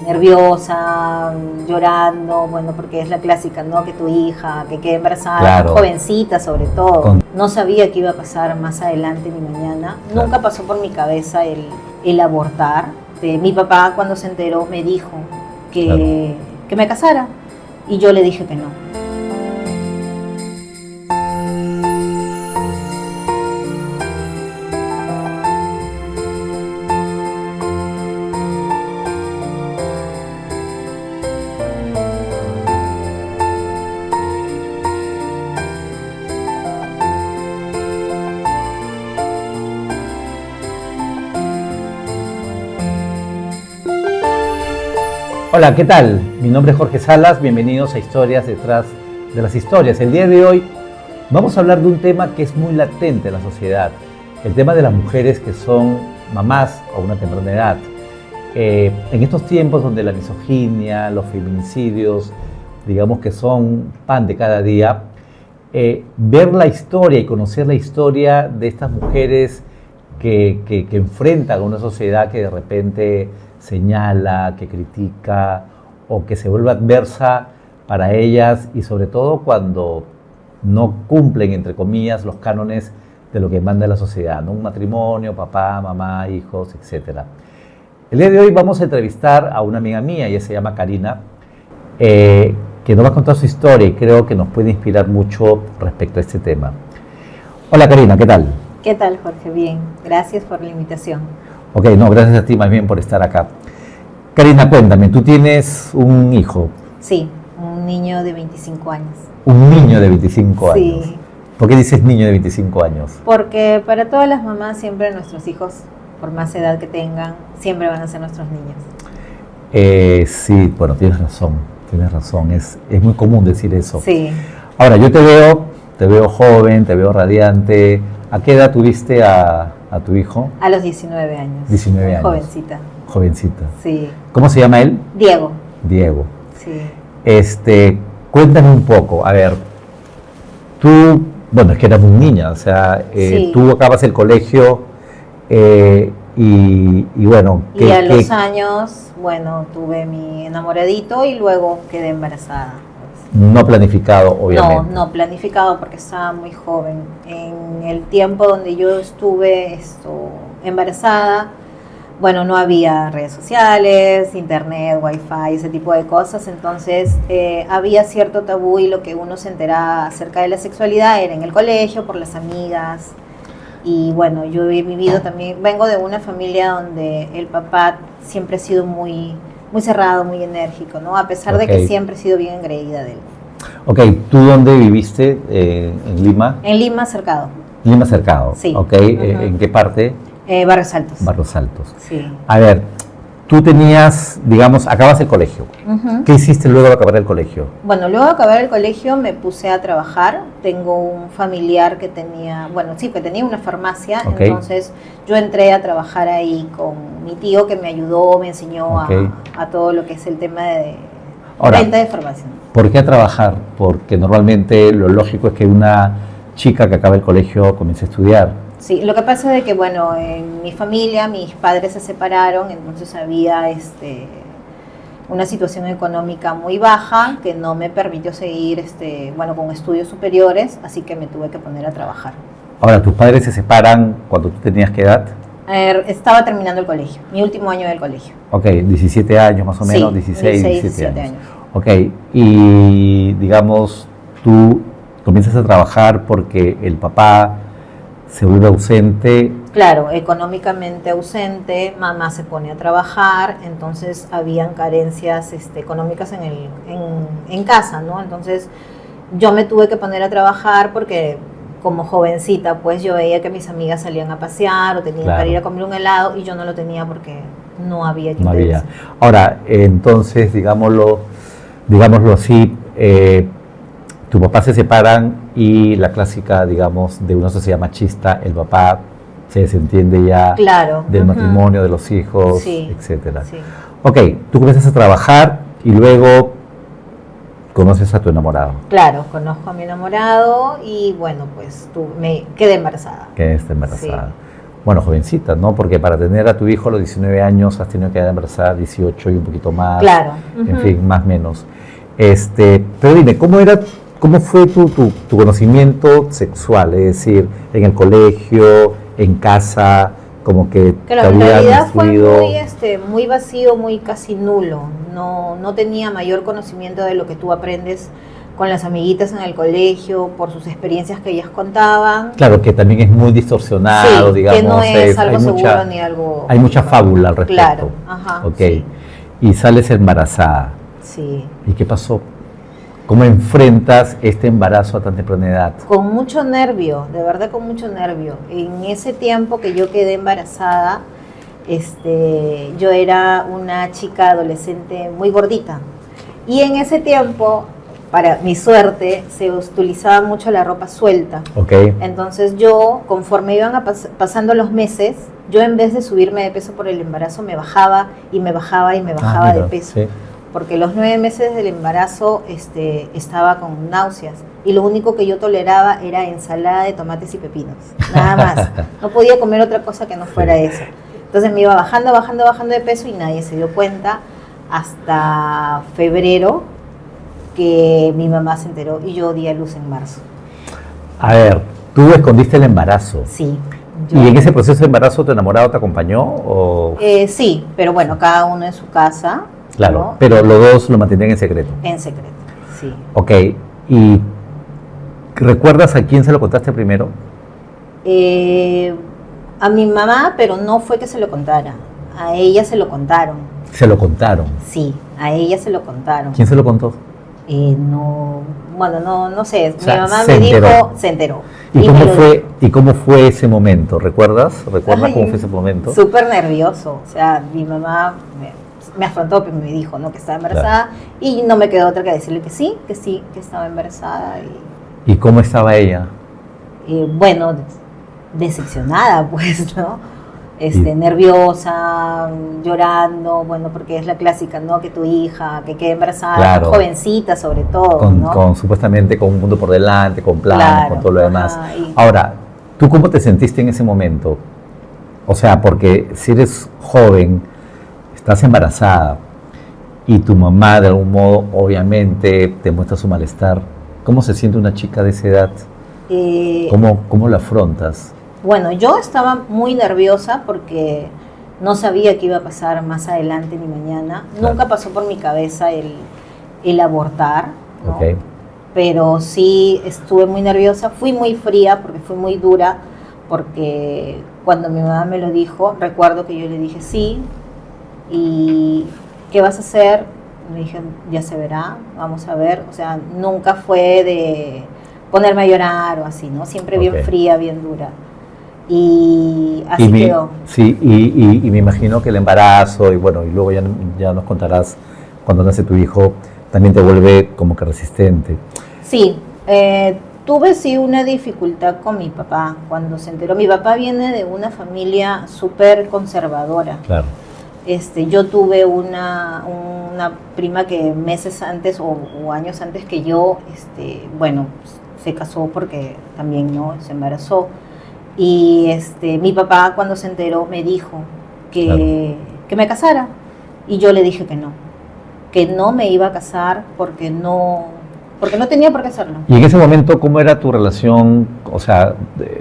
nerviosa, llorando, bueno, porque es la clásica, ¿no? Que tu hija, que quede embarazada, Claro. jovencita sobre todo. Con- No sabía qué iba a pasar más adelante ni mañana. Claro. Nunca pasó por mi cabeza el abortar. Mi papá cuando se enteró me dijo que me casara y yo le dije que no. Hola, ¿qué tal? Mi nombre es Jorge Salas, bienvenidos a Historias detrás de las historias. El día de hoy vamos a hablar de un tema que es muy latente en la sociedad, el tema de las mujeres que son mamás a una temprana edad. En estos tiempos donde la misoginia, los feminicidios, digamos que son pan de cada día, ver la historia y conocer la historia de estas mujeres que enfrentan a una sociedad que de repente señala, que critica o que se vuelve adversa para ellas y sobre todo cuando no cumplen, entre comillas, los cánones de lo que manda la sociedad, ¿no? Un matrimonio, papá, mamá, hijos, etc. El día de hoy vamos a entrevistar a una amiga mía, ella se llama Karina, que nos va a contar su historia y creo que nos puede inspirar mucho respecto a este tema. Hola Karina, ¿qué tal? ¿Qué tal, Jorge? Bien, gracias por la invitación. Ok, no, gracias a ti más bien por estar acá. Karina, cuéntame, tú tienes un hijo. Sí, un niño de 25 años. Un niño de 25 Sí. años. ¿Por qué dices niño de 25 años? Porque para todas las mamás siempre nuestros hijos, por más edad que tengan, siempre van a ser nuestros niños. Sí, bueno, tienes razón, es muy común decir eso. Sí. Ahora, yo te veo joven, te veo radiante. ¿A qué edad tuviste a tu hijo? A los 19 años. 19 Muy años. jovencita. Jovencita. Sí. ¿Cómo se llama él? Diego. Diego. Sí. Cuéntame un poco, a ver, tú, bueno, es que eras muy niña, o sea, Sí. tú acabas el colegio y bueno... Y a los años, bueno, tuve mi enamoradito y luego quedé embarazada. No planificado, obviamente. No planificado porque estaba muy joven. En el tiempo donde yo estuve embarazada, bueno, no había redes sociales, internet, wifi, ese tipo de cosas, entonces había cierto tabú y lo que uno se enteraba acerca de la sexualidad era en el colegio, por las amigas. Y bueno, yo he vivido también, vengo de una familia donde el papá siempre ha sido muy cerrado, muy enérgico, ¿no? A pesar de que siempre he sido bien engreída de él. Ok, ¿tú dónde viviste? ¿En Lima? En Lima, Cercado. Lima Cercado. Sí. Ok, Uh-huh. ¿En qué parte? Barrios Altos. Barrios Altos. Sí. A ver, tú tenías, digamos, acabas el colegio. Uh-huh. ¿Qué hiciste luego de acabar el colegio? Bueno, luego de acabar el colegio me puse a trabajar. Tengo un familiar que tenía, que tenía una farmacia, Okay. Entonces yo entré a trabajar ahí con mi tío que me ayudó, me enseñó Okay. a todo lo que es el tema de Ahora, venta de farmacia. ¿por qué a trabajar? Porque normalmente lo lógico es que una chica que acaba el colegio comience a estudiar. Sí, lo que pasa es que, bueno, en mi familia mis padres se separaron, entonces había una situación económica muy baja que no me permitió seguir con estudios superiores, así que me tuve que poner a trabajar. Ahora, ¿tus padres se separan cuando tú tenías qué edad? Estaba terminando el colegio, mi último año del colegio. Ok, 17 años más o menos, Sí, 16, 17 años. Ok, y digamos, tú comienzas a trabajar porque el papá se vuelve ausente. Claro, económicamente ausente, mamá se pone a trabajar, entonces habían carencias económicas en casa, ¿no? Entonces yo me tuve que poner a trabajar porque como jovencita, pues yo veía que mis amigas salían a pasear o tenían Claro. que ir a comer un helado y yo no lo tenía porque no había quien No te había. dice. Ahora, entonces, digámoslo así, tu papá se separan y la clásica, digamos, de una sociedad machista, el papá se desentiende ya Claro. del Ujú. matrimonio, de los hijos, Sí, etcétera. sí. Ok, tú comienzas a trabajar y luego conoces a tu enamorado, Claro, conozco a mi enamorado y bueno, pues me quedé embarazada. que está embarazada. bueno, jovencita, ¿no? Porque para tener a tu hijo a los 19 años has tenido que quedar embarazada a 18 y un poquito más. Claro. En fin, más o menos. Pero dime, ¿cómo fue tu conocimiento sexual? Es decir, en el colegio, en casa, como que Claro, te en habían realidad fue instruido. muy vacío, muy casi nulo. No tenía mayor conocimiento de lo que tú aprendes con las amiguitas en el colegio, por sus experiencias que ellas contaban. Claro, que también es muy distorsionado, Sí, digamos. que no es algo hay seguro ni algo... hay mucha fábula al respecto. Claro, ajá. Ok. Sí. Y sales embarazada. Sí. ¿Y qué pasó? ¿Cómo enfrentas este embarazo a tan temprana edad? Con mucho nervio, de verdad con mucho nervio. En ese tiempo que yo quedé embarazada, yo era una chica adolescente muy gordita. Y en ese tiempo, para mi suerte, se utilizaba mucho la ropa suelta. Ok. Entonces yo, conforme iban pasando los meses, yo en vez de subirme de peso por el embarazo, me bajaba y me bajaba y me bajaba de mira, peso. sí. Porque los 9 meses del embarazo estaba con náuseas y lo único que yo toleraba era ensalada de tomates y pepinos, nada más. No podía comer otra cosa que no fuera eso. Entonces me iba bajando de peso y nadie se dio cuenta hasta febrero, que mi mamá se enteró y yo di a luz en marzo. A ver, tú escondiste el embarazo. Sí. ¿Y en ese proceso de embarazo tu enamorado te acompañó? O... Sí, pero bueno, cada uno en su casa. Claro, ¿no? pero los dos lo mantenían en secreto. En secreto, sí. Ok, ¿y recuerdas a quién se lo contaste primero? A mi mamá, pero no fue que se lo contara. A ella se lo contaron. Se lo contaron. Sí, a ella se lo contaron. ¿Quién se lo contó? No sé. O sea, Mi mamá se me enteró. dijo, se enteró. ¿Y cómo fue ese momento? ¿Recuerdas? ¿Recuerdas cómo fue ese momento? Súper nervioso. O sea, mi mamá me afrontó, pero me dijo, ¿no?, que estaba embarazada. Claro. Y no me quedó otra que decirle que sí, que estaba embarazada. ¿Y cómo estaba ella? Bueno, decepcionada, pues, ¿no? Nerviosa, llorando, bueno, porque es la clásica, ¿no? Que tu hija, que quede embarazada, claro, jovencita sobre todo, ¿no? Supuestamente con un mundo por delante, con planes, claro, con todo lo demás. Ahora, ¿tú cómo te sentiste en ese momento? O sea, porque si eres joven, estás embarazada y tu mamá de algún modo obviamente te muestra su malestar, ¿cómo se siente una chica de esa edad? ¿Cómo la afrontas? Bueno, yo estaba muy nerviosa porque no sabía qué iba a pasar más adelante ni mañana. Claro. Nunca pasó por mi cabeza el abortar, ¿no? Okay. Pero sí estuve muy nerviosa, fui muy fría porque fui muy dura, porque cuando mi mamá me lo dijo, recuerdo que yo le dije sí, y ¿qué vas a hacer? Me dije, ya se verá, vamos a ver. O sea, nunca fue de ponerme a llorar o así, ¿no? Siempre bien fría, bien dura. Y así quedó. Sí, y me imagino que el embarazo, y bueno, y luego ya nos contarás cuando nace tu hijo, también te vuelve como que resistente. Sí, tuve sí una dificultad con mi papá cuando se enteró. Mi papá viene de una familia súper conservadora. Claro. Yo tuve una prima que meses antes o años antes que yo, bueno, se casó porque también, ¿no?, se embarazó. Y mi papá cuando se enteró me dijo que me casara, y yo le dije que no me iba a casar porque no tenía por qué hacerlo. Y en ese momento, ¿cómo era tu relación? O sea,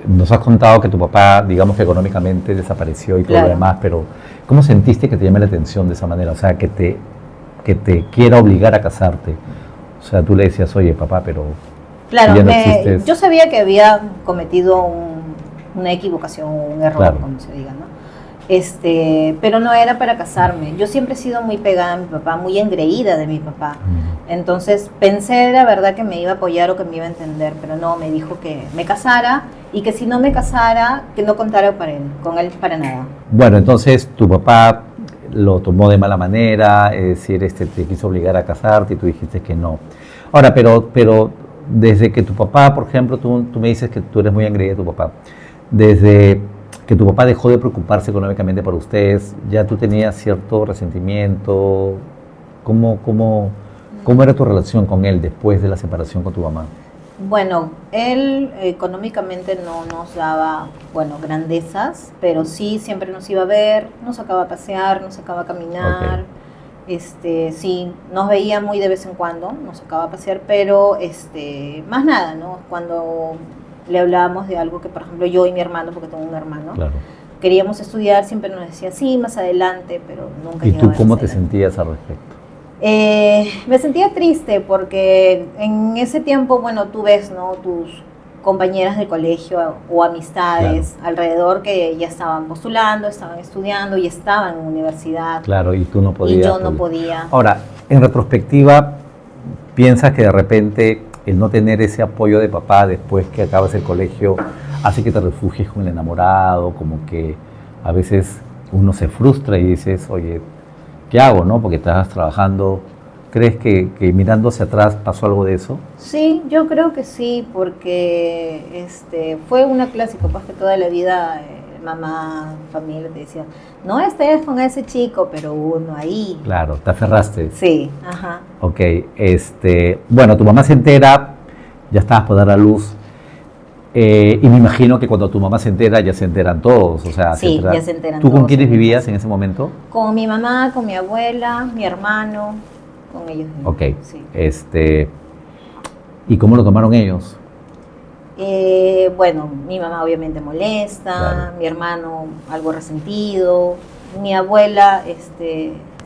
nos has contado que tu papá, digamos que económicamente desapareció y todo lo demás, pero ¿cómo sentiste que te llame la atención de esa manera? O sea, que te quiera obligar a casarte. O sea, tú le decías, oye, papá, pero claro, ya no existes. Yo sabía que había cometido una equivocación, un error, claro, como se diga, ¿no? Pero no era para casarme. Yo siempre he sido muy pegada a mi papá, muy engreída de mi papá. Entonces pensé, la verdad, que me iba a apoyar o que me iba a entender, pero no, me dijo que me casara y que si no me casara, que no contara con él para nada. Bueno, entonces tu papá lo tomó de mala manera, es decir, te quiso obligar a casarte y tú dijiste que no. Ahora, pero desde que tu papá, por ejemplo, tú me dices que tú eres muy engreída de tu papá, desde que tu papá dejó de preocuparse económicamente por ustedes, ¿ya tú tenías cierto resentimiento? ¿Cómo era tu relación con él después de la separación con tu mamá? Bueno, él económicamente no nos daba, bueno, grandezas, pero sí siempre nos iba a ver, nos sacaba a pasear, nos sacaba a caminar. Ok. Sí, nos veía muy de vez en cuando, nos sacaba a pasear, pero más nada, ¿no? Cuando le hablábamos de algo que, por ejemplo, yo y mi hermano, porque tengo un hermano, Claro. queríamos estudiar, siempre nos decía, sí, más adelante, pero nunca ¿Y tú llegaba cómo más te adelante. sentías al respecto? Me sentía triste porque en ese tiempo, bueno, tú ves, ¿no? Tus compañeras de colegio o amistades alrededor que ya estaban postulando, estaban estudiando y estaban en universidad. Claro, y tú no Y podías. yo no podía. Ahora, en retrospectiva, ¿piensas que de repente el no tener ese apoyo de papá después que acabas el colegio hace que te refugies con el enamorado? Como que a veces uno se frustra y dices, oye, ¿qué hago, no? Porque estás trabajando. ¿Crees que mirando hacia atrás pasó algo de eso? Sí, yo creo que sí, porque fue una clásica, pues que toda la vida mamá, familia te decía, no estés con ese chico, pero uno ahí. Claro, te aferraste. Sí, ajá. Ok, bueno, tu mamá se entera, ya estabas por dar a luz, y me imagino que cuando tu mamá se entera, ya se enteran todos, o sea, Sí, ya se enteran ¿Tú con todos quiénes en mi vivías casa. en ese momento? Con mi mamá, con mi abuela, mi hermano, con ellos. Ok, Sí. ¿Y cómo lo tomaron ellos? Bueno, mi mamá obviamente molesta, Claro. mi hermano algo resentido, mi abuela,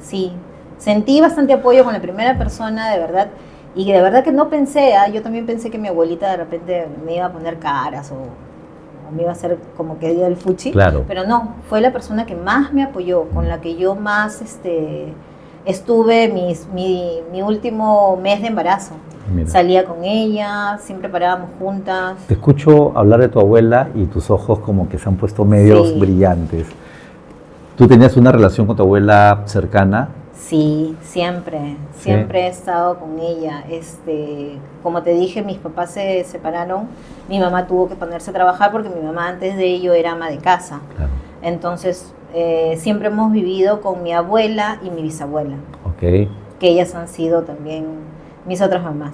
sí, sentí bastante apoyo con la primera persona, de verdad, y de verdad que no pensé, yo también pensé que mi abuelita de repente me iba a poner caras o me iba a hacer como que dio el fuchi, Claro. pero no, fue la persona que más me apoyó, con la que yo más estuve mi último mes de embarazo. Mira. Salía con ella, siempre parábamos juntas. Te escucho hablar de tu abuela y tus ojos como que se han puesto medios Sí. brillantes. ¿Tú tenías una relación con tu abuela cercana? Sí, siempre he estado con ella. Como te dije, mis papás se separaron, mi mamá tuvo que ponerse a trabajar porque mi mamá antes de ello era ama de casa. Claro. Entonces, siempre hemos vivido con mi abuela y mi bisabuela, Ok. que ellas han sido también mis otras mamás.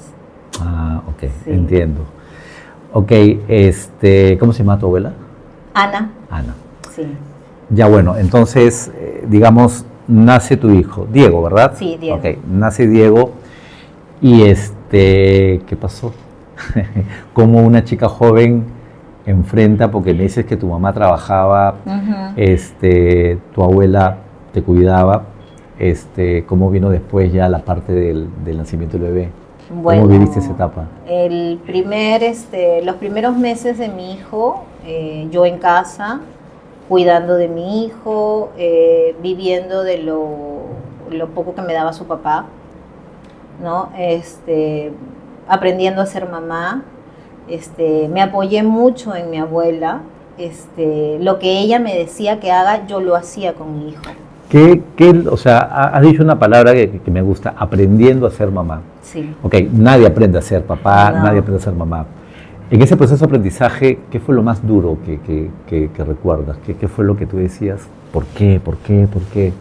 Ah, ok, Sí. entiendo. Ok, ¿cómo se llama tu abuela? Ana, Ana. sí. Ya bueno, entonces, digamos, nace tu hijo, Diego, ¿verdad? Sí, Diego. Ok, nace Diego y ¿qué pasó? Como una chica joven enfrenta, porque me dices que tu mamá trabajaba, Ujú. tu abuela te cuidaba, ¿cómo vino después ya la parte del nacimiento del bebé? Bueno, ¿Cómo viviste esa etapa? Los primeros meses de mi hijo, yo en casa, cuidando de mi hijo, viviendo de lo poco que me daba su papá, ¿no? Aprendiendo a ser mamá, me apoyé mucho en mi abuela, lo que ella me decía que haga, yo lo hacía con mi hijo. O sea, has dicho una palabra que me gusta, aprendiendo a ser mamá. Sí. Ok, nadie aprende a ser papá, No. nadie aprende a ser mamá. En ese proceso de aprendizaje, ¿qué fue lo más duro que recuerdas? ¿Qué fue lo que tú decías? ¿Por qué? ¿Por qué? ¿Por qué?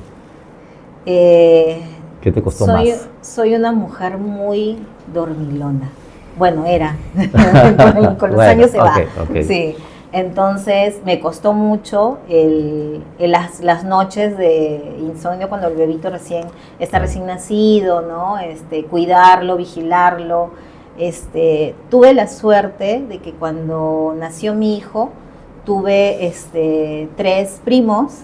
¿Qué te costó más? Soy una mujer muy dormilona. Bueno, era. Con los Bueno, años se va. ok. Sí. Entonces me costó mucho las noches de insomnio cuando el bebito está recién nacido, ¿no? Cuidarlo, vigilarlo. Tuve la suerte de que cuando nació mi hijo, tuve 3 primos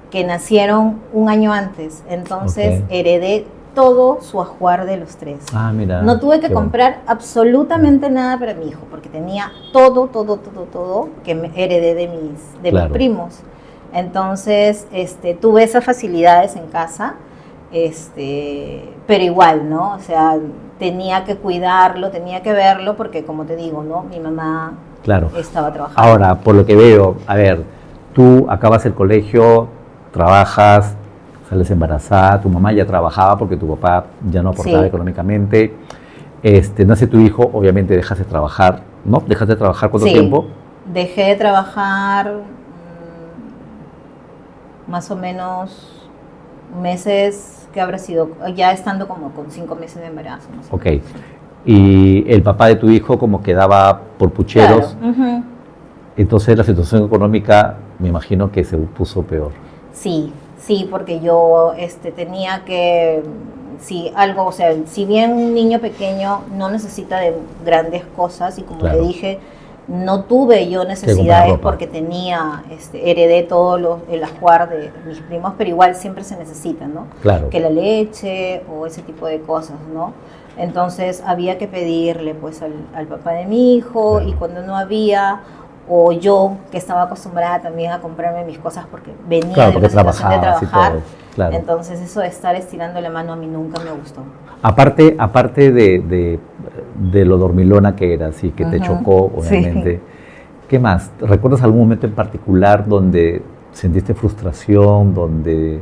que nacieron un año antes. Entonces heredé todo su ajuar de los 3. Ah, mira. No tuve que comprar absolutamente nada para mi hijo, porque tenía todo que me heredé de mis primos. Entonces, tuve esas facilidades en casa, pero igual, ¿no? O sea, tenía que cuidarlo, tenía que verlo, porque como te digo, ¿no? Mi mamá estaba trabajando. Ahora, por lo que veo, a ver, tú acabas el colegio, trabajas, sales embarazada, tu mamá ya trabajaba porque tu papá ya no aportaba económicamente, nace tu hijo, obviamente dejas de trabajar, ¿no? ¿Dejas de trabajar cuánto tiempo? Dejé de trabajar más o menos meses, que habrá sido, ya estando como con 5 meses de embarazo. Ok. y el papá de tu hijo como quedaba por pucheros, Claro, ujú. entonces la situación económica me imagino que se puso peor. Sí, sí, porque yo tenía que, sí, algo, o sea, si bien un niño pequeño no necesita de grandes cosas, y como te Claro. dije, no tuve yo comprar necesidades ropa. porque tenía, heredé todo el ajuar de mis primos, pero igual siempre se necesita, ¿no? Claro. Que la leche o ese tipo de cosas, ¿no? Entonces había que pedirle pues al papá de mi hijo, Claro. y cuando no había, o yo que estaba acostumbrada también a comprarme mis cosas porque venía Claro, de porque una situación de trabajabas y trabajar, todo, claro. entonces eso de estar estirando la mano a mí nunca me gustó. Aparte de lo dormilona que eras y que te Ujú, chocó, sí. obviamente, ¿qué más? ¿Recuerdas algún momento en particular donde sentiste frustración, donde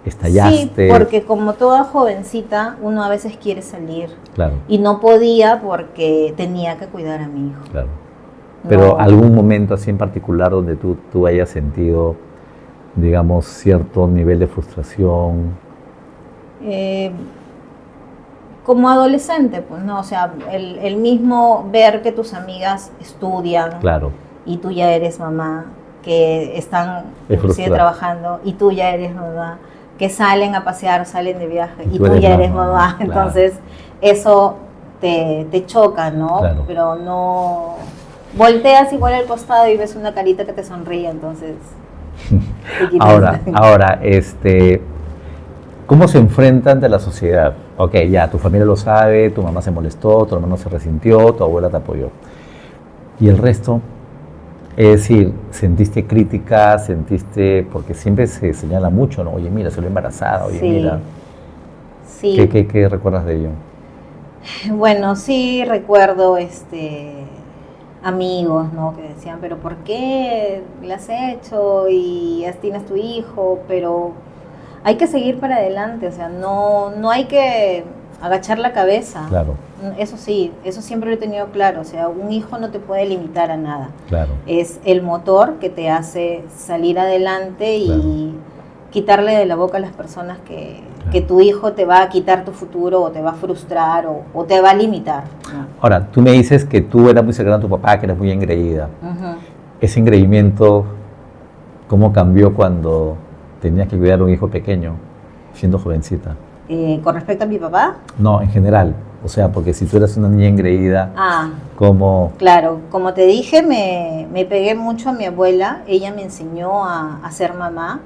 estallaste? Sí, porque como toda jovencita, uno a veces quiere salir Claro, y no podía porque tenía que cuidar a mi hijo. claro. Pero No. algún momento así en particular donde tú hayas sentido, digamos, cierto nivel de frustración. Eh, como adolescente, pues no, o sea, el mismo ver que tus amigas estudian, Claro, y tú ya eres mamá, que están Es inclusive frustrante. trabajando, y tú ya eres mamá, que salen a pasear, salen de viaje, Y y tú tú eres ya eres mamá, mamá. claro. Entonces eso te choca, ¿no? Claro. Pero no volteas igual al costado y ves una carita que te sonríe, entonces te quitas. ahora, ¿cómo se enfrentan ante la sociedad? Ok, ya, tu familia lo sabe, tu mamá se molestó, tu hermano se resintió, tu abuela te apoyó. ¿Y el resto? Es decir, ¿sentiste críticas? ¿Sentiste...? Porque siempre se señala mucho, ¿no? Oye, mira, salió embarazada, oye, Sí. mira. Sí. ¿Qué recuerdas de ello? Bueno, sí recuerdo amigos, ¿no? Que decían, pero ¿por qué le has hecho? Y ya tienes tu hijo, pero hay que seguir para adelante, o sea, no hay que agachar la cabeza. Claro, Eso sí, eso siempre lo he tenido claro, o sea, un hijo no te puede limitar a nada. claro. Es el motor que te hace salir adelante y Claro. quitarle de la boca a las personas que Claro. tu hijo te va a quitar tu futuro, o te va a frustrar, o te va a limitar, ¿no? Ahora, tú me dices que tú eras muy cercana a tu papá, que eras muy engreída. Ujú. Ese engreimiento, ¿cómo cambió cuando tenías que cuidar a un hijo pequeño, siendo jovencita? Con respecto a mi papá, No, en general. O sea, porque si tú eras una niña engreída, ¿cómo? claro, como te dije, me pegué mucho a mi abuela. Ella me enseñó a ser mamá,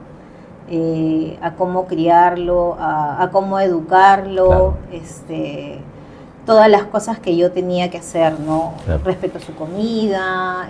a cómo criarlo, a cómo educarlo, Claro. Todas las cosas que yo tenía que hacer, ¿no? Claro. Respecto a su comida,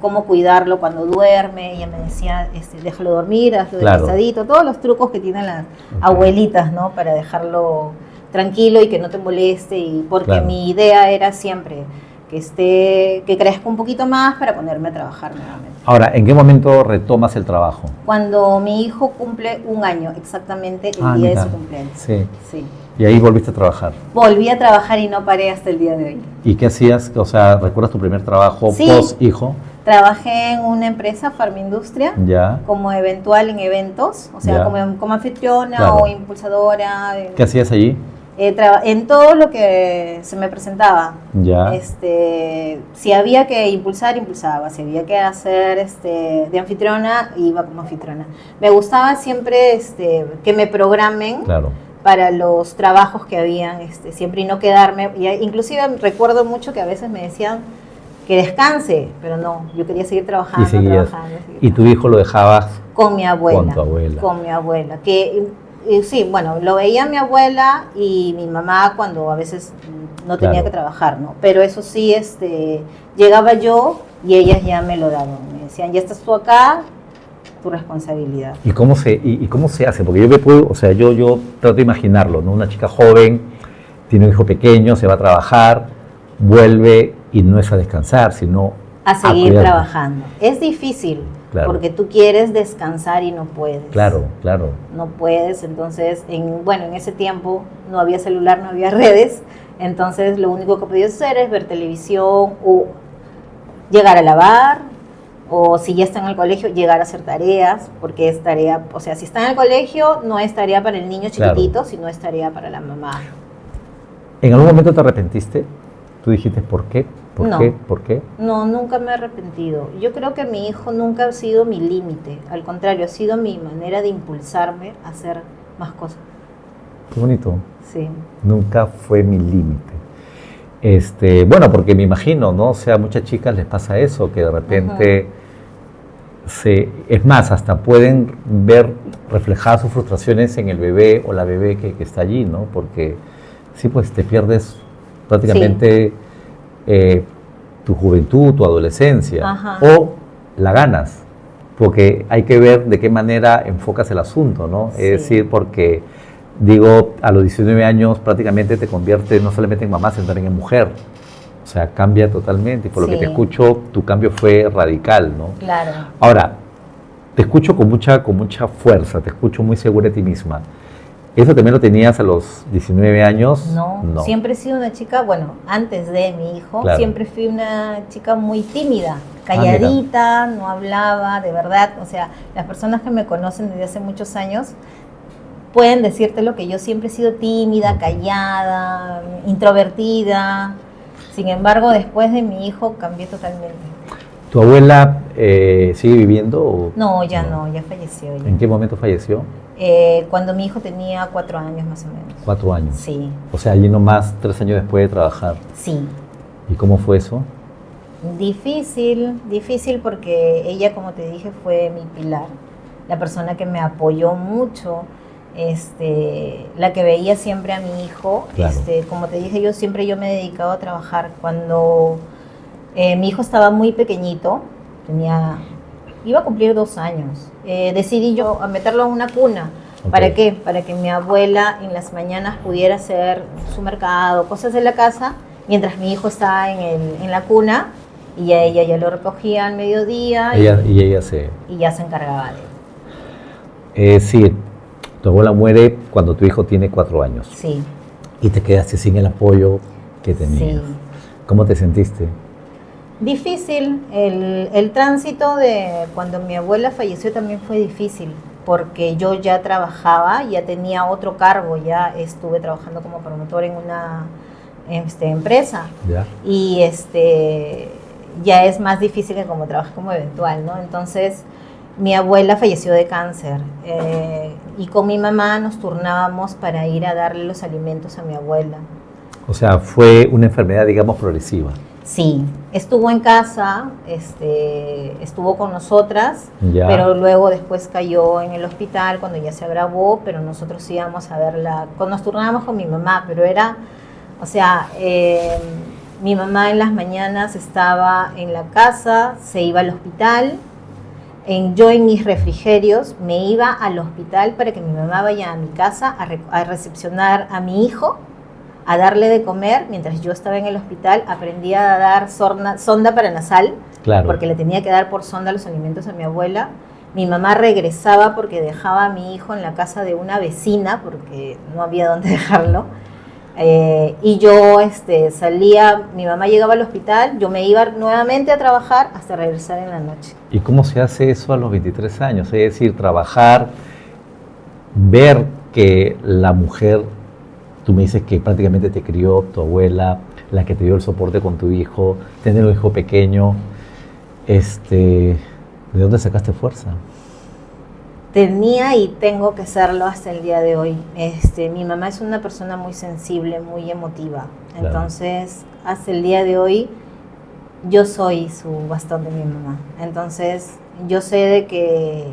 cómo cuidarlo cuando duerme. Ella me decía, déjalo dormir, hazlo Claro. descansadito, todos los trucos que tienen las Ok. abuelitas, ¿no? Para dejarlo tranquilo y que no te moleste, y porque Claro. mi idea era siempre que crezca un poquito más para ponerme a trabajar nuevamente. Ahora, ¿en qué momento retomas el trabajo? Cuando mi hijo cumple un año, exactamente el día mira. de su cumpleaños. Sí. Sí. Y ahí volviste a trabajar. Volví a trabajar y no paré hasta el día de hoy. ¿Y qué hacías? O sea, ¿recuerdas tu primer trabajo Sí. post-hijo? Trabajé en una empresa, Farmindustria, Ya. como eventual en eventos, o sea, Ya. como anfitriona Claro. o impulsadora. ¿Qué hacías allí? En todo lo que se me presentaba. Ya. Si había que impulsar, impulsaba. Si había que hacer de anfitriona, iba como anfitriona. Me gustaba siempre que me programen Claro. para los trabajos que habían, siempre, y no quedarme. Y inclusive recuerdo mucho que a veces me decían que descanse, pero no, yo quería seguir trabajando, Y seguías. trabajando, seguir ¿Y tu hijo lo dejabas? con mi abuela. Con tu abuela. Con mi abuela. Sí, bueno, lo veía mi abuela y mi mamá cuando a veces no tenía Claro. que trabajar, ¿no? Pero eso sí, llegaba yo y ellas ya me lo daban. Me decían, ya estás tú acá, tu responsabilidad. ¿Y cómo se hace? Porque yo me puedo, o sea, yo trato de imaginarlo, ¿no? Una chica joven, tiene un hijo pequeño, se va a trabajar, vuelve y no es a descansar, sino A seguir cuidar. trabajando. Es difícil, Claro. porque tú quieres descansar y no puedes. Claro, claro. No puedes, entonces, en ese tiempo no había celular, no había redes, entonces lo único que podías hacer es ver televisión o llegar a lavar, o si ya está en el colegio, llegar a hacer tareas, porque es tarea, o sea, si está en el colegio no es tarea para el niño Claro. chiquitito, sino es tarea para la mamá. ¿En algún momento te arrepentiste? ¿Tú dijiste por qué? ¿Por No. qué? ¿Por qué? No, nunca me he arrepentido. Yo creo que mi hijo nunca ha sido mi límite. Al contrario, ha sido mi manera de impulsarme a hacer más cosas. Qué bonito. Sí. Nunca fue mi límite. Bueno, porque me imagino, ¿no? O sea, a muchas chicas les pasa eso, que de repente es más, hasta pueden ver reflejadas sus frustraciones en el bebé o la bebé que está allí, ¿no? Porque sí, pues te pierdes prácticamente tu juventud, tu adolescencia, Ajá. o la ganas, porque hay que ver de qué manera enfocas el asunto, ¿no? Sí. Es decir, porque digo, a los 19 años prácticamente te conviertes no solamente en mamá, sino también en mujer. O sea, cambia totalmente. Y por lo que te escucho, tu cambio fue radical, ¿no? Claro. Ahora, te escucho con mucha fuerza, te escucho muy segura de ti misma. ¿Eso también lo tenías a los 19 años? No, siempre he sido una chica, bueno, antes de mi hijo, Claro. siempre fui una chica muy tímida, calladita, no hablaba, de verdad. O sea, las personas que me conocen desde hace muchos años pueden decirte lo que yo siempre he sido tímida, callada, introvertida. Sin embargo, después de mi hijo cambié totalmente. ¿Tu abuela sigue viviendo? O No, ya falleció. Ya. ¿En qué momento falleció? Cuando mi hijo tenía 4 años más o menos. 4 años. Sí. O sea, allí nomás 3 años después de trabajar. Sí. ¿Y cómo fue eso? Difícil porque ella, como te dije, fue mi pilar, la persona que me apoyó mucho, la que veía siempre a mi hijo. Claro. Como te dije, yo me he dedicado a trabajar. Cuando mi hijo estaba muy pequeñito, iba a cumplir 2 años, decidí yo a meterlo en una cuna. Okay. ¿Para qué? Para que mi abuela en las mañanas pudiera hacer su mercado, cosas de la casa, mientras mi hijo estaba en la cuna, y ella ya lo recogía al mediodía y ya se encargaba de él. Sí, tu abuela muere cuando tu hijo tiene 4 años. Sí. Y te quedaste sin el apoyo que tenías. Sí. ¿Cómo te sentiste? Difícil. El tránsito de cuando mi abuela falleció también fue difícil, porque yo ya trabajaba, ya tenía otro cargo, ya estuve trabajando como promotor en una empresa. ¿Ya? Y ya es más difícil que como trabajas como eventual, ¿no? Entonces, mi abuela falleció de cáncer, y con mi mamá nos turnábamos para ir a darle los alimentos a mi abuela. O sea, fue una enfermedad, digamos, progresiva. Sí, estuvo en casa, estuvo con nosotras, Ya. pero luego después cayó en el hospital cuando ya se agravó, pero nosotros íbamos a verla, nos turnábamos con mi mamá, pero era, o sea, mi mamá en las mañanas estaba en la casa, se iba al hospital, yo en mis refrigerios me iba al hospital para que mi mamá vaya a mi casa a recepcionar a mi hijo, a darle de comer. Mientras yo estaba en el hospital, aprendí a dar sonda paranasal, Claro. porque le tenía que dar por sonda los alimentos a mi abuela. Mi mamá regresaba porque dejaba a mi hijo en la casa de una vecina, porque no había dónde dejarlo. Y yo salía, mi mamá llegaba al hospital, yo me iba nuevamente a trabajar hasta regresar en la noche. ¿Y cómo se hace eso a los 23 años? Es decir, trabajar, ver que la mujer, tú me dices que prácticamente te crió tu abuela, la que te dio el soporte con tu hijo, tener un hijo pequeño, ¿de dónde sacaste fuerza? Tenía y tengo que serlo hasta el día de hoy. Mi mamá es una persona muy sensible, muy emotiva. Claro. Entonces, hasta el día de hoy, yo soy su bastón de mi mamá. Entonces, yo sé de que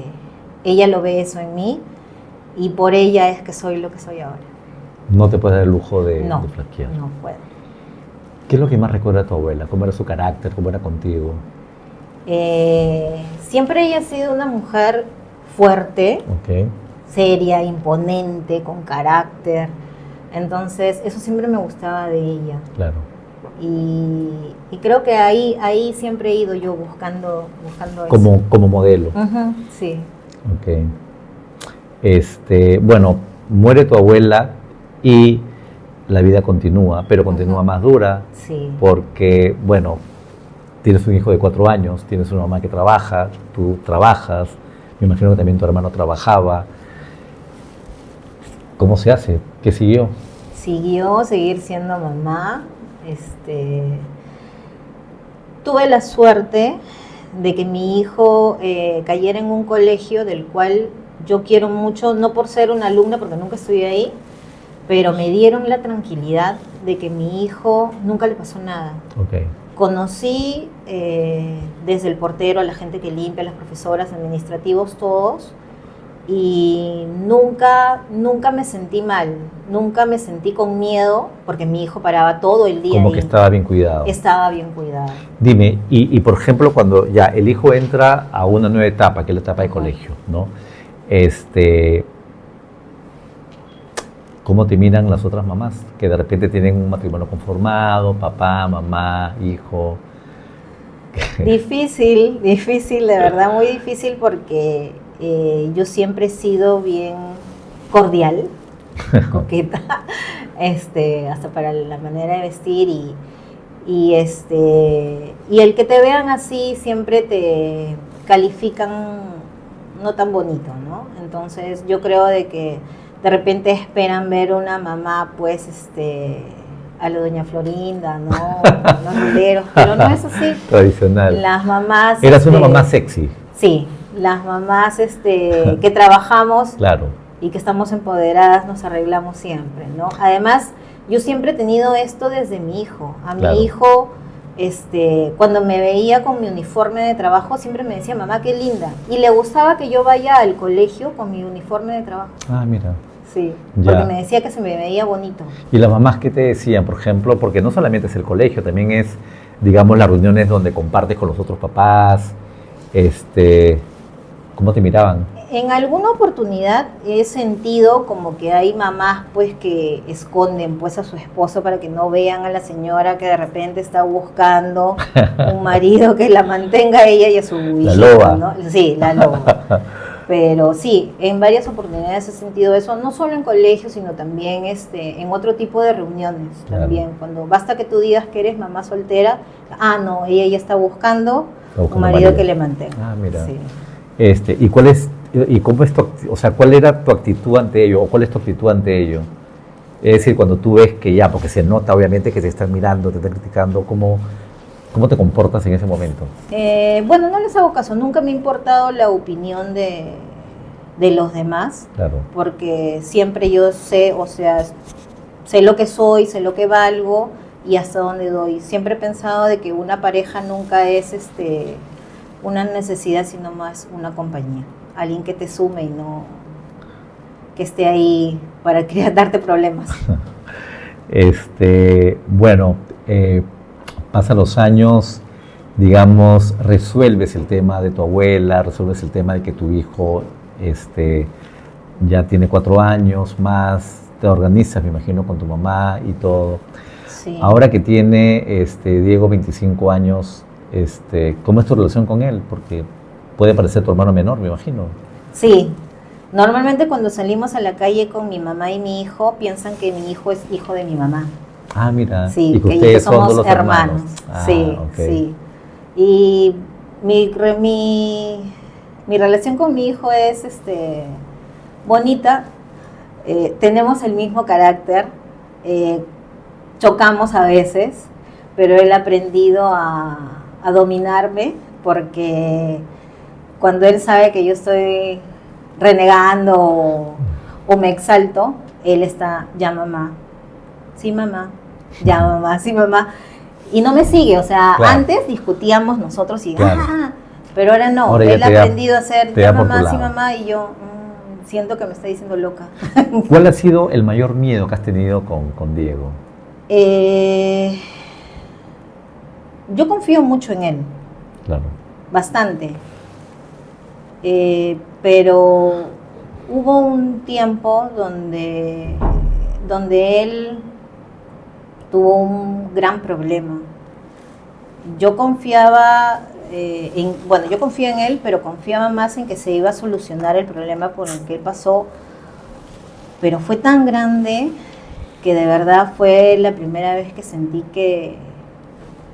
ella lo ve eso en mí, y por ella es que soy lo que soy ahora. No te puedes dar el lujo de flaquear. No puedo. ¿Qué es lo que más recuerda a tu abuela? ¿Cómo era su carácter? ¿Cómo era contigo? Siempre ella ha sido una mujer fuerte, Okay. seria, imponente, con carácter. Entonces, eso siempre me gustaba de ella. Claro. Y creo que ahí siempre he ido yo buscando eso. Como modelo. Ujú, sí. Ok. Bueno, muere tu abuela y la vida continúa, pero continúa más dura. Sí. Porque, bueno, tienes un hijo de 4 años, tienes una mamá que trabaja, tú trabajas, me imagino que también tu hermano trabajaba. ¿Cómo se hace? ¿Qué siguió? seguir siendo mamá. Tuve la suerte de que mi hijo cayera en un colegio del cual yo quiero mucho, no por ser una alumna, porque nunca estuve ahí, pero me dieron la tranquilidad de que mi hijo nunca le pasó nada. Okay. Conocí desde el portero, a la gente que limpia, a las profesoras, administrativos, todos, y nunca me sentí mal, nunca me sentí con miedo, porque mi hijo paraba todo el día. Como ahí. Que estaba bien cuidado. Estaba bien cuidado. Dime, y por ejemplo, cuando ya el hijo entra a una nueva etapa, que es la etapa de colegio, ¿no? ¿Cómo te miran las otras mamás? Que de repente tienen un matrimonio conformado, papá, mamá, hijo. Difícil, de verdad, muy difícil, porque yo siempre he sido bien cordial, coqueta, hasta para la manera de vestir, y el que te vean así siempre te califican no tan bonito, ¿no? Entonces yo creo de que de repente esperan ver una mamá, pues, a la doña Florinda, ¿no? Los ruleros, pero no es así. Tradicional. Las mamás... Eras una mamá sexy. Sí, las mamás que trabajamos, claro, y que estamos empoderadas, nos arreglamos siempre, ¿no? Además, yo siempre he tenido esto desde mi hijo. A mi claro. hijo, cuando me veía con mi uniforme de trabajo, siempre me decía, mamá, qué linda. Y le gustaba que yo vaya al colegio con mi uniforme de trabajo. Ah, mira. Sí, ya. Porque me decía que se me veía bonito. ¿Y las mamás qué te decían, por ejemplo? Porque no solamente es el colegio, también es, digamos, las reuniones donde compartes con los otros papás. ¿Cómo te miraban? En alguna oportunidad he sentido como que hay mamás, pues, que esconden, pues, a su esposo para que no vean a la señora que de repente está buscando un marido que la mantenga a ella y a su hijito, loba. ¿no? Sí, la loba. Pero sí, en varias oportunidades he sentido eso, no solo en colegios, sino también en otro tipo de reuniones. Claro. También, cuando basta que tú digas que eres mamá soltera, no, ella ya está buscando un marido que le mantenga. Ah, mira. Sí. ¿Y cuál es, y cómo es cuál era tu actitud ante ello, o cuál es tu actitud ante ello? Es decir, cuando tú ves que ya, porque se nota obviamente que te están mirando, te están criticando, ¿cómo te comportas en ese momento? Bueno, no les hago caso, nunca me ha importado la opinión de los demás, claro, porque siempre yo sé, sé lo que soy, sé lo que valgo y hasta dónde doy. Siempre he pensado de que una pareja nunca es una necesidad, sino más una compañía, alguien que te sume y no que esté ahí para darte problemas. Bueno, pasan los años, digamos, resuelves el tema de tu abuela, resuelves el tema de que tu hijo ya tiene 4 años más, te organizas, me imagino, con tu mamá y todo. Sí. Ahora que tiene Diego 25 años, ¿cómo es tu relación con él? Porque puede parecer tu hermano menor, me imagino. Sí. Normalmente cuando salimos a la calle con mi mamá y mi hijo, piensan que mi hijo es hijo de mi mamá. Ah, mira. Sí, y que que ustedes somos son los hermanos. Sí, okay. Sí. Y mi relación con mi hijo es bonita. Tenemos el mismo carácter. Chocamos a veces, pero él ha aprendido a dominarme, porque cuando él sabe que yo estoy renegando o me exalto, él está, ya mamá, sí mamá, ya mamá, sí mamá, y no me sigue. O sea, claro, antes discutíamos nosotros y claro, pero ahora no, ahora él ha aprendido a hacer ya mamá, sí mamá, y yo siento que me está diciendo loca. ¿Cuál ha sido el mayor miedo que has tenido con Diego? Yo confío mucho en él. Claro. Bastante. Pero hubo un tiempo donde él tuvo un gran problema. Yo confiaba yo confío en él, pero confiaba más en que se iba a solucionar el problema por el que él pasó. Pero fue tan grande que de verdad fue la primera vez que sentí que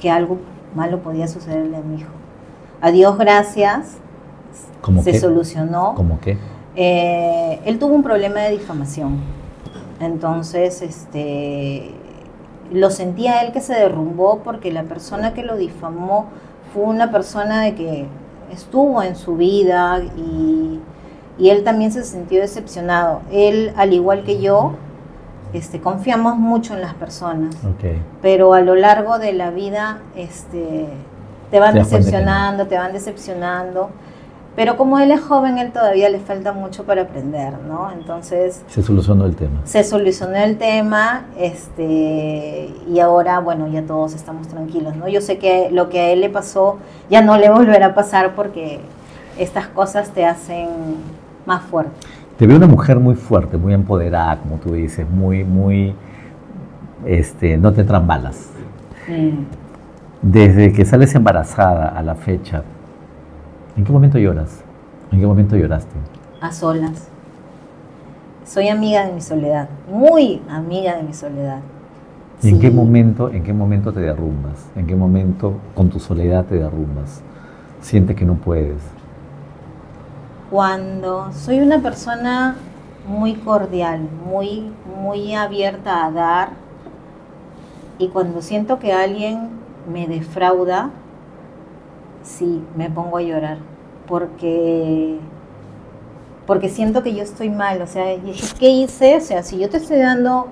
algo malo podía sucederle a mi hijo. A Dios gracias, ¿Cómo se qué? solucionó. ¿Cómo qué? Él tuvo un problema de difamación. Entonces, lo sentía él que se derrumbó porque la persona que lo difamó fue una persona de que estuvo en su vida y él también se sintió decepcionado. Él, al igual que yo, confiamos mucho en las personas, Okay. pero a lo largo de la vida te van Te das cuenta que decepcionando, te van decepcionando. Pero como él es joven, él todavía le falta mucho para aprender, ¿no? Entonces Se solucionó el tema. se solucionó el tema, y ahora, bueno, ya todos estamos tranquilos, ¿no? Yo sé que lo que a él le pasó ya no le volverá a pasar porque estas cosas te hacen más fuerte. Te veo una mujer muy fuerte, muy empoderada, como tú dices, no te entran balas. Desde que sales embarazada a la fecha, ¿en qué momento lloras? ¿En qué momento lloraste? A solas. Soy amiga de mi soledad, muy amiga de mi soledad. ¿Y en Sí. qué momento te derrumbas? ¿En qué momento con tu soledad te derrumbas? Sientes que no puedes. Cuando soy una persona muy cordial, muy abierta a dar, y cuando siento que alguien me defrauda, sí, me pongo a llorar, porque siento que yo estoy mal, o sea, ¿qué hice? O sea, si yo te estoy dando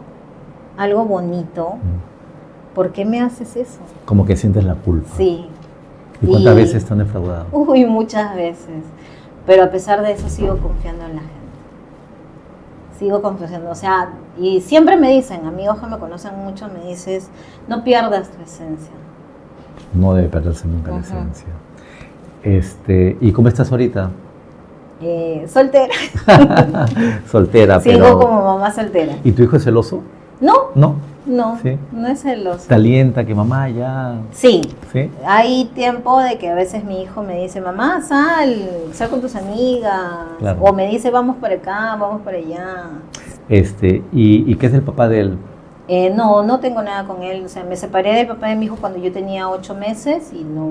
algo bonito, ¿por qué me haces eso? Como que sientes la culpa. Sí. ¿Y cuántas veces te han defraudado? Uy, muchas veces. Pero a pesar de eso sigo confiando en la gente. Sigo confiando, o sea, y siempre me dicen, amigos que me conocen mucho, me dices, no pierdas tu esencia. No debe perderse nunca la Ujú. esencia. ¿Y cómo estás ahorita? Soltera. Soltera, Sigo pero... como mamá soltera. ¿Y tu hijo es celoso? No, No. no, ¿Sí? no es celoso. ¿Te alienta que mamá ya...? Sí, ¿Sí? hay tiempo de que a veces mi hijo me dice, mamá, sal con tus amigas. Claro. O me dice, vamos para acá, vamos para allá. ¿Y qué es el papá de él? No tengo nada con él. O sea, me separé del papá de mi hijo cuando yo tenía 8 meses y no.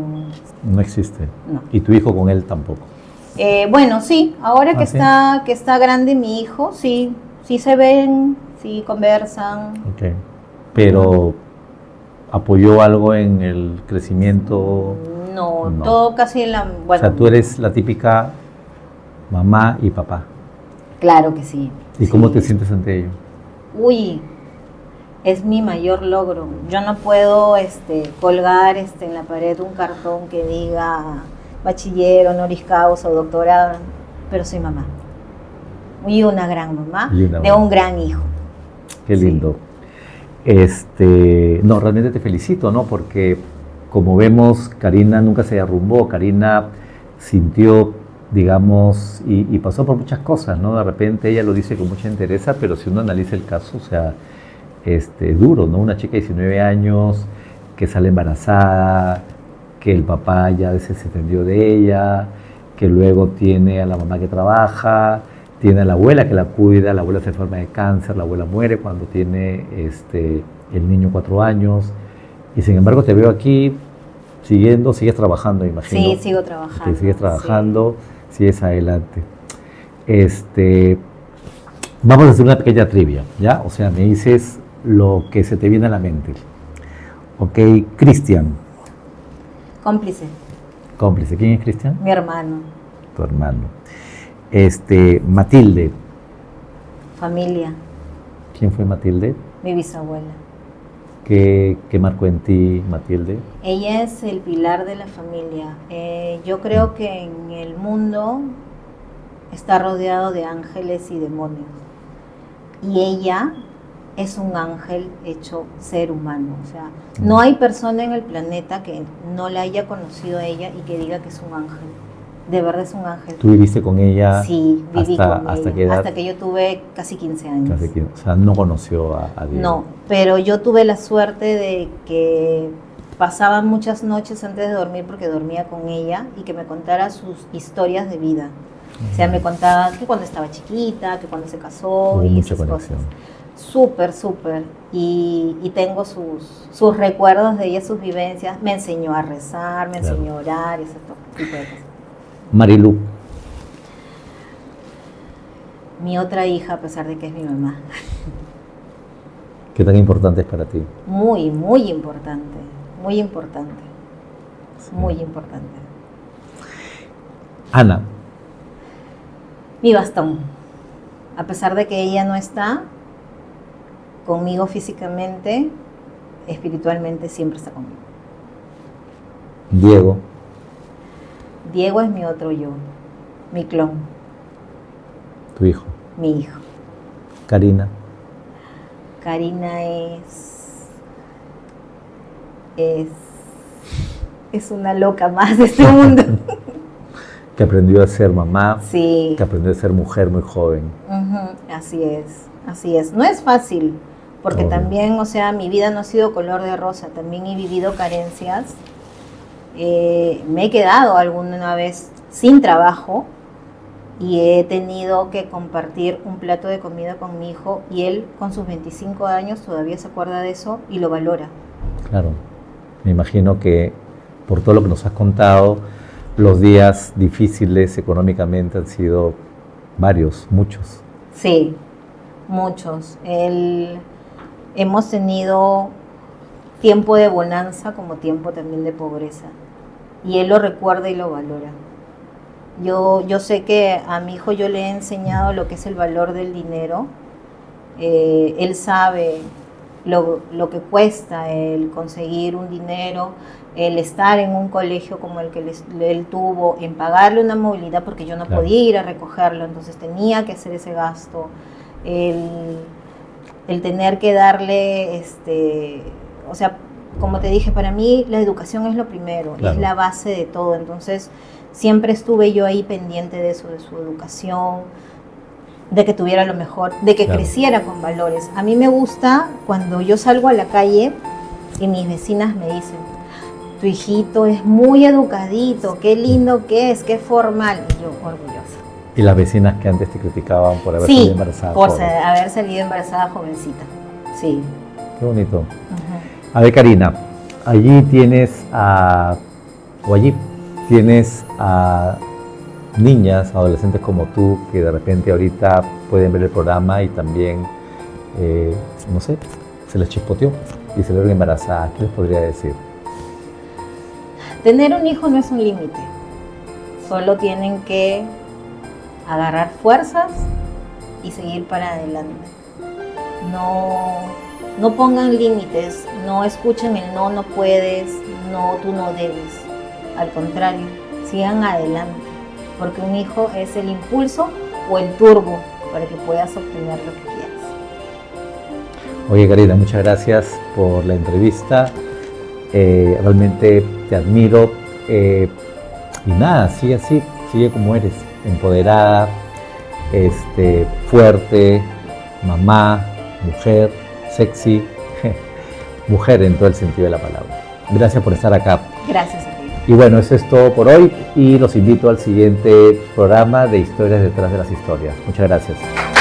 No existe. No. ¿Y tu hijo con él tampoco? Bueno, sí, ahora que ¿Sí? que está grande mi hijo, sí se ven, sí conversan. Ok. Pero ¿apoyó algo en el crecimiento? No, No. todo casi en la... O Bueno, sea, tú eres la típica mamá y papá. claro que sí. ¿Y sí. cómo te sientes ante ello? Uy, es mi mayor logro. Yo no puedo colgar en la pared un cartón que diga bachiller, honoris causa o doctorado, pero soy mamá. Y una gran mamá Y una de mamá. un gran hijo. Qué Sí. lindo. No, realmente te felicito, ¿no? Porque como vemos, Karina nunca se derrumbó, Karina sintió, digamos, y pasó por muchas cosas, ¿no? De repente ella lo dice con mucha entereza, pero si uno analiza el caso, o sea, duro, ¿no? Una chica de 19 años que sale embarazada, que el papá ya a veces se desentendió de ella, que luego tiene a la mamá que trabaja, tiene a la abuela que la cuida, la abuela se enferma de cáncer, la abuela muere cuando tiene el niño 4 años, y sin embargo te veo aquí sigues trabajando, imagino. Sí, sigo trabajando. Que sigues trabajando, sigues adelante. Vamos a hacer una pequeña trivia, ¿ya? O sea, me dices lo que se te viene a la mente. Ok, Cristian, Cómplice, cómplice. ¿Quién es Cristian? mi hermano, Tu hermano. Matilde. familia, ¿Quién fue Matilde? mi bisabuela. ¿Qué marcó en ti, Matilde? Ella es el pilar de la familia. Yo creo que en el mundo está rodeado de ángeles y demonios. Y ella es un ángel hecho ser humano. O sea, no hay persona en el planeta que no la haya conocido a ella y que diga que es un ángel. De verdad es un ángel. ¿Tú viviste con ella? Sí, viví con ¿Hasta ella. qué edad? Hasta que yo tuve casi 15 años. O sea, no conoció a Dios. No, pero yo tuve la suerte de que pasaba muchas noches antes de dormir porque dormía con ella y que me contara sus historias de vida. O sea, me contaba que cuando estaba chiquita, que cuando se casó Hubo y mucha esas conexión. cosas. Súper, súper. Y tengo sus recuerdos de ella, sus vivencias. Me enseñó a rezar, me Claro. enseñó a orar y ese tipo de cosas. Marilu. Mi otra hija, a pesar de que es mi mamá. ¿Qué tan importante es para ti? Muy, muy importante, muy importante, Sí. muy importante. Ana, Mi bastón, a pesar de que ella no está conmigo físicamente, espiritualmente siempre está conmigo. Diego, Diego es mi otro yo, mi clon, tu hijo. mi hijo. Karina, Karina es una loca más de este mundo. que aprendió a ser mamá, Sí, que aprendió a ser mujer muy joven. así es, así es. No es fácil, porque Obvio. también, o sea, mi vida no ha sido color de rosa, también he vivido carencias. Me he quedado alguna vez sin trabajo y he tenido que compartir un plato de comida con mi hijo y él con sus 25 años todavía se acuerda de eso y lo valora. Claro, me imagino que por todo lo que nos has contado, los días difíciles económicamente han sido varios, muchos. Sí, muchos. Hemos tenido tiempo de bonanza como tiempo también de pobreza y él lo recuerda y lo valora. Yo sé que a mi hijo yo le he enseñado lo que es el valor del dinero. Él sabe lo que cuesta el conseguir un dinero, el estar en un colegio como el que él tuvo, en pagarle una movilidad porque yo no Claro. podía ir a recogerlo, entonces tenía que hacer ese gasto, el tener que darle, o sea, como te dije, para mí la educación es lo primero, Claro. es la base de todo, entonces siempre estuve yo ahí pendiente de eso, de su educación, de que tuviera lo mejor, de que Claro. creciera con valores. A mí me gusta cuando yo salgo a la calle y mis vecinas me dicen, tu hijito es muy educadito, qué lindo que es, qué formal, y yo orgullosa. Y las vecinas que antes te criticaban por haber Sí, salido embarazada. por joven. haber salido embarazada jovencita, sí. Qué bonito. Ujú. A ver, Karina, allí tienes a niñas, adolescentes como tú, que de repente ahorita pueden ver el programa y también, no sé, se les chispoteó y se vieron embarazadas. ¿Qué les podría decir? Tener un hijo no es un límite, solo tienen que agarrar fuerzas y seguir para adelante. No pongan límites, no escuchen el no, no puedes, no, tú no debes. Al contrario, sigan adelante, porque un hijo es el impulso o el turbo para que puedas obtener lo que quieras. Oye, Karina, muchas gracias por la entrevista. Realmente te admiro. Y nada, sigue así, sigue como eres, empoderada, fuerte, mamá, mujer, sexy, mujer en todo el sentido de la palabra. Gracias por estar acá. Gracias a ti. Y bueno, eso es todo por hoy y los invito al siguiente programa de Historias detrás de las historias. Muchas gracias.